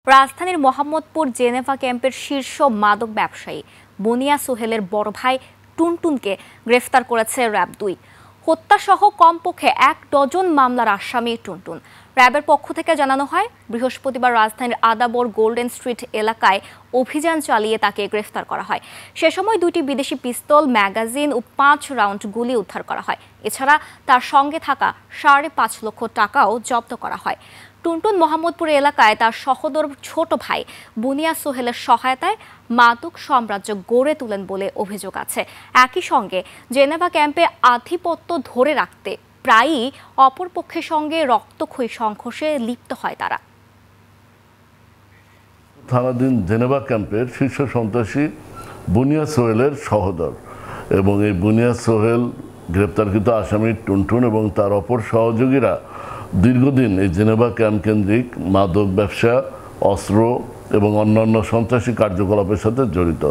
রাজধানীর মোহাম্মদপুর জেনেভা ক্যাম্পের শীর্ষ মাদক ব্যবসায়ী বুনিয়া সোহেলের বড় ভাই টুনটুনকে গ্রেফতার করেছে র্যাব-2। হত্যাসহ কমপক্ষে ১ ডজন মামলার আসামি টুনটুন। র্যাবের পক্ষ থেকে জানানো হয়, বৃহস্পতিবার রাজধানীর আদাবর গোল্ডেন স্ট্রিট এলাকায় অভিযান চালিয়ে তাকে গ্রেফতার করা হয়। সে সময় 2টি বিদেশি পিস্তল, ম্যাগাজিন ও 5 রাউন্ড গুলি উদ্ধার করা হয়। এছাড়া তার সঙ্গে থাকা 5.5 লক্ষ টাকাও জব্দ করা হয়। টুনটুন মোহাম্মদপুর এলাকায় তার সহোদর ছোট ভাই বুনিয়া সোহেলের সহায়তায় মাদক সাম্রাজ্য গড়ে তোলেন বলে অভিযোগ আছে। একই সঙ্গে জেনেভা ক্যাম্পে আধিপত্য ধরে রাখতে প্রায়ই অপরপক্ষের সঙ্গে রক্তক্ষয়ী সংঘর্ষে লিপ্ত হয় তারা। থানাধীন জেনেভা ক্যাম্পের শীর্ষ সন্ত্রাসী বুনিয়া সোহেলের সহোদর এবং এই বুনিয়া সোহেল গ্রেপ্তারকৃত আসামি টুনটুন এবং তার অপর সহযোগীরা দীর্ঘদিন এই জেনেভা ক্যাম্প কেন্দ্রিক মাদক ব্যবসা, অস্ত্র এবং অন্যান্য সন্ত্রাসী কার্যকলাপের সাথে জড়িত।